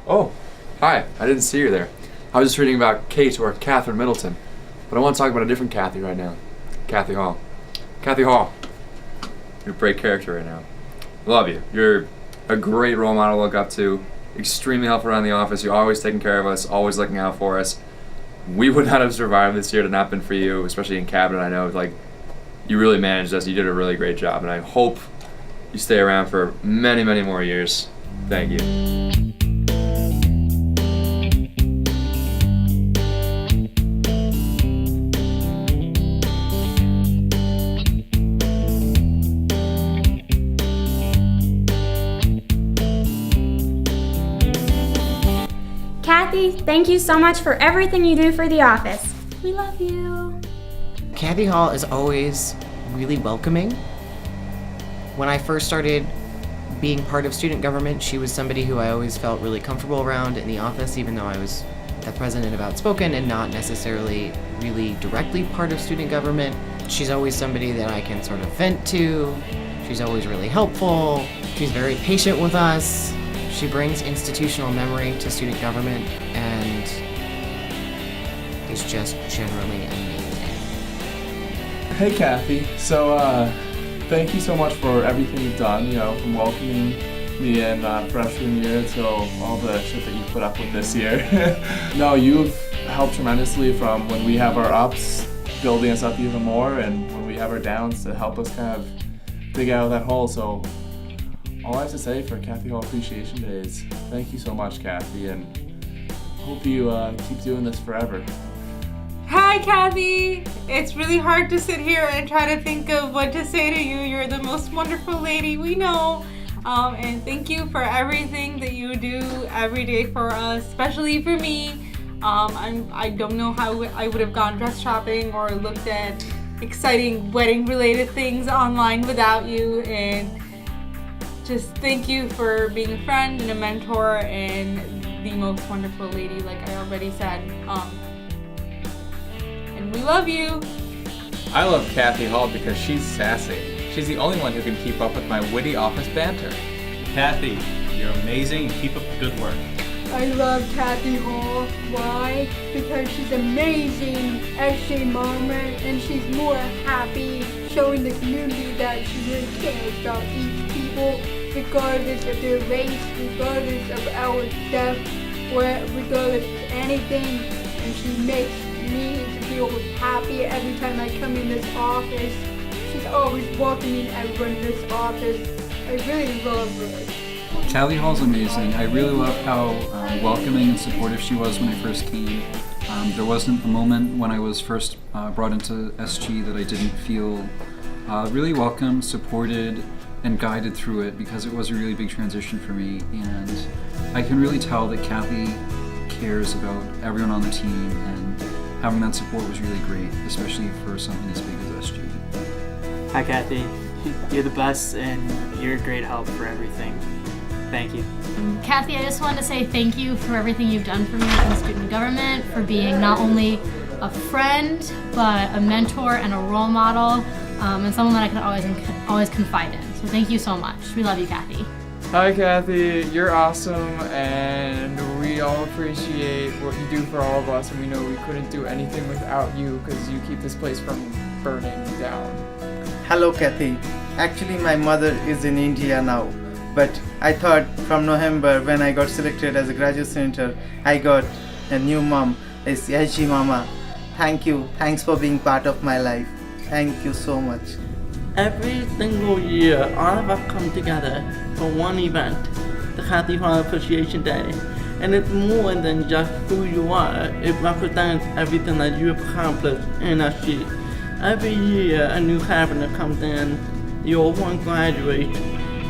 Oh, hi. I didn't see you there. I was just reading about Kate or Catherine Middleton. But I want to talk about a different Kathy right now. Kathy Hall. Kathy Hall. You're a great character right now. Love you. You're a great role model to look up to. Extremely helpful around the office. You're always taking care of us, always looking out for us. We would not have survived this year had it not been for you, especially in cabinet. I know, you really managed us. You did a really great job, and I hope you stay around for many, many more years. Thank you. Kathy, thank you so much for everything you do for the office. We love you. Kathy Hall is always really welcoming. When I first started being part of student government, she was somebody who I always felt really comfortable around in the office, even though I was the president of Outspoken and not necessarily really directly part of student government. She's always somebody that I can sort of vent to. She's always really helpful. She's very patient with us. She brings institutional memory to student government and is just generally amazing. Hey Kathy, so thank you so much for everything you've done, from welcoming me in freshman year till all the shit that you put up with this year. No, you've helped tremendously from when we have our ups, building us up even more, and when we have our downs to help us kind of dig out of that hole. So all I have to say for Kathy Hall Appreciation Day is thank you so much, Kathy, and hope you keep doing this forever. Hi, Kathy! It's really hard to sit here and try to think of what to say to you. You're the most wonderful lady we know. And thank you for everything that you do every day for us, especially for me. I don't know how I would have gone dress shopping or looked at exciting wedding-related things online without you. And just thank you for being a friend and a mentor and the most wonderful lady, like I already said. And we love you. I love Kathy Hall because she's sassy. She's the only one who can keep up with my witty office banter. Kathy, you're amazing. Keep up the good work. I love Kathy Hall. Why? Because she's amazing as she moment, and she's more happy showing the community that she really cares about each people, regardless of their race, regardless of our depth, regardless of anything. And she makes me to feel happy every time I come in this office. She's always welcoming everyone in this office. I really love her. Kathy Hall's amazing. I really love how welcoming and supportive she was when I first came. There wasn't a moment when I was first brought into SG that I didn't feel really welcome, supported, and guided through it, because it was a really big transition for me. And I can really tell that Kathy cares about everyone on the team, and having that support was really great, especially for something as big as SG. Hi Kathy, you're the best and you're a great help for everything. Thank you. Kathy, I just wanted to say thank you for everything you've done for me in student government, for being not only a friend, but a mentor and a role model, and someone that I can always confide in. So thank you so much. We love you, Kathy. Hi Kathy, you're awesome, and we all appreciate what you do for all of us, and we know we couldn't do anything without you because you keep this place from burning down. Hello Kathy, actually my mother is in India now, but I thought from November when I got selected as a graduate senator, I got a new mom. It's Yaji Mama. Thank you, thanks for being part of my life. Thank you so much. Every single year, all of us come together for one event, the Kathy Hall Appreciation Day. And it's more than just who you are, it represents everything that you have accomplished in SG. Every year, a new cabinet comes in, the old one graduates,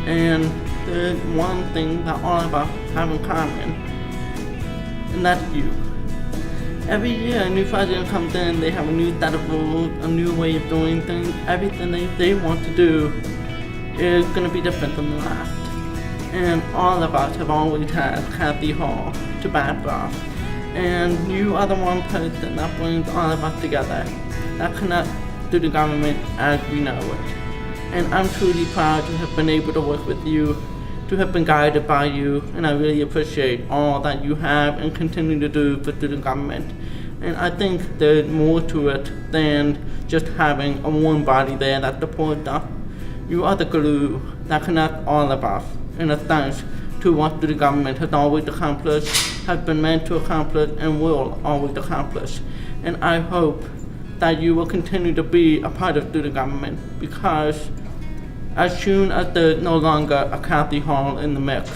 and there's one thing that all of us have in common, and that's you. Every year a new president comes in, they have a new set of rules, a new way of doing things. Everything they want to do is going to be different than the last. And all of us have always had Kathy Hall to back us. And you are the one person that brings all of us together, that connects to the government as we know it. And I'm truly proud to have been able to work with you to have been guided by you, and I really appreciate all that you have and continue to do for student government. And I think there's more to it than just having a warm body there that supports us. You are the glue that connects all of us, in a sense, to what the government has always accomplished, has been meant to accomplish, and will always accomplish. And I hope that you will continue to be a part of student government, because as soon as there's no longer a Kathy Hall in the mix,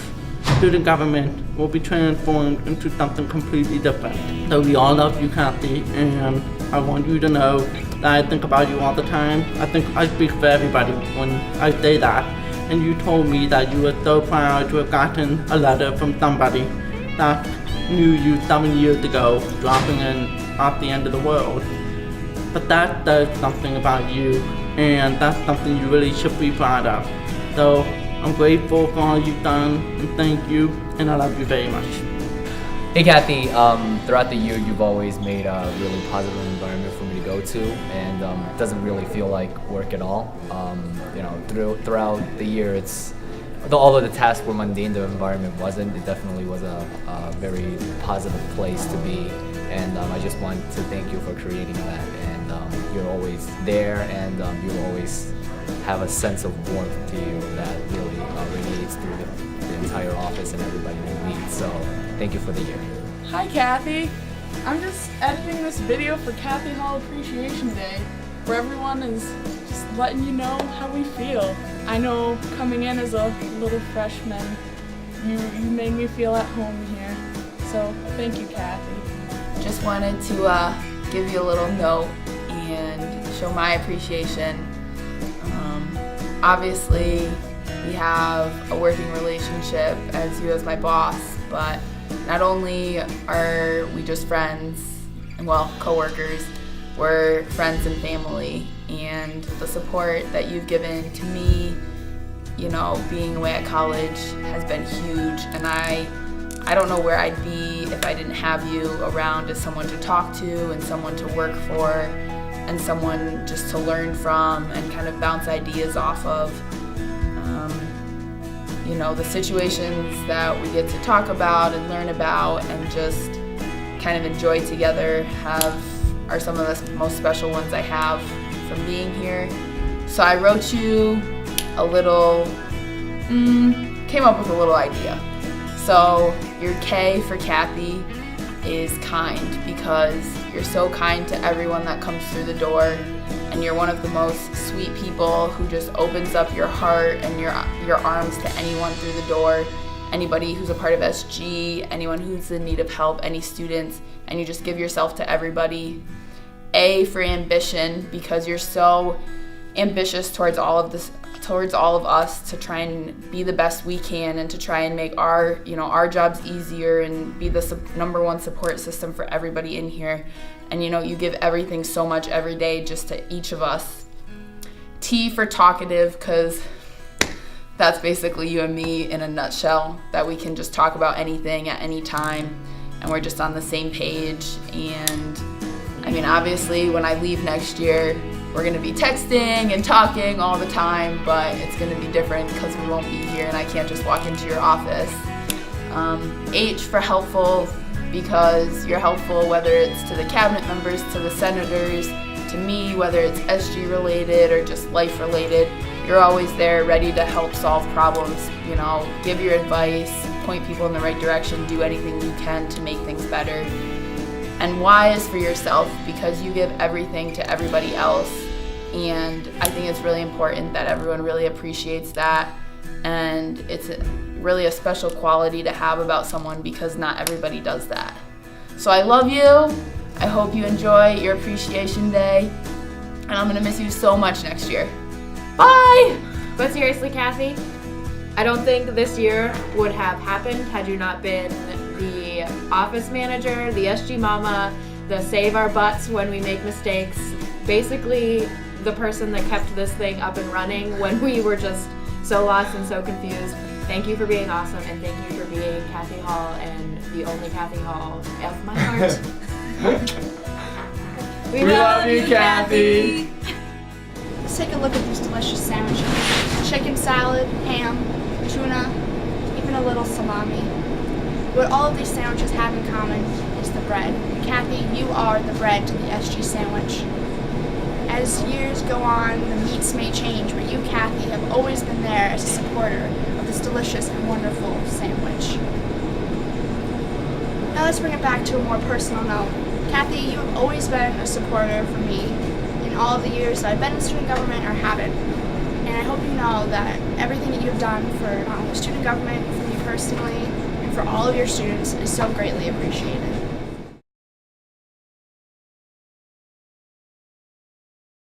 student government will be transformed into something completely different. So we all love you, Kathy, and I want you to know that I think about you all the time. I think I speak for everybody when I say that. And you told me that you were so proud to have gotten a letter from somebody that knew you 7 years ago, dropping in at the end of the world. But that does something about you, and that's something you really should be proud of. So I'm grateful for all you've done, and thank you, and I love you very much. Hey Kathy, throughout the year you've always made a really positive environment for me to go to, and it doesn't really feel like work at all. Throughout the year, although the tasks were mundane, the environment wasn't. It definitely was a very positive place to be, and I just want to thank you for creating that. And you're always there, and you always have a sense of warmth to you that really radiates through the entire office and everybody we meet. So thank you for the year. Hi Kathy, I'm just editing this video for Kathy Hall Appreciation Day, where everyone is just letting you know how we feel. I know coming in as a little freshman, you made me feel at home here, so thank you Kathy. Just wanted to give you a little note and show my appreciation. Obviously, we have a working relationship as you as my boss, but not only are we just friends, and co-workers, we're friends and family, and the support that you've given to me, being away at college has been huge, and I don't know where I'd be if I didn't have you around as someone to talk to and someone to work for and someone just to learn from and kind of bounce ideas off of. The situations that we get to talk about and learn about and just kind of enjoy together are some of the most special ones I have from being here. So I wrote you a little, came up with a little idea. So your K for Kathy is kind, because you're so kind to everyone that comes through the door, and you're one of the most sweet people who just opens up your heart and your arms to anyone through the door, anybody who's a part of SG, anyone who's in need of help, any students, and you just give yourself to everybody. A for ambition, because you're so ambitious towards all of us to try and be the best we can and to try and make our jobs easier and be the number one support system for everybody in here. And you give everything so much every day just to each of us. T for talkative, because that's basically you and me in a nutshell, that we can just talk about anything at any time and we're just on the same page. And obviously when I leave next year, we're going to be texting and talking all the time, but it's going to be different because we won't be here and I can't just walk into your office. H for helpful, because you're helpful whether it's to the cabinet members, to the senators, to me, whether it's SG related or just life related. You're always there ready to help solve problems, give your advice, point people in the right direction, do anything you can to make things better. And Y is for yourself, because you give everything to everybody else, and I think it's really important that everyone really appreciates that, and it's really a special quality to have about someone, because not everybody does that. So I love you. I hope you enjoy your appreciation day, and I'm gonna miss you so much next year. Bye! But seriously, Kathy, I don't think this year would have happened had you not been the office manager, the SG mama, the save our butts when we make mistakes, basically the person that kept this thing up and running when we were just so lost and so confused. Thank you for being awesome, and thank you for being Kathy Hall, and the only Kathy Hall of my heart. We love you, Kathy. Let's take a look at these delicious sandwiches. Chicken salad, ham, tuna, even a little salami. What all of these sandwiches have in common is the bread. Kathy, you are the bread to the SG sandwich. As years go on, the meats may change, but you, Kathy, have always been there as a supporter of this delicious and wonderful sandwich. Now let's bring it back to a more personal note. Kathy, you have always been a supporter for me in all of the years that I've been in student government or haven't. And I hope you know that everything that you've done for not only student government, for me personally, and for all of your students is so greatly appreciated.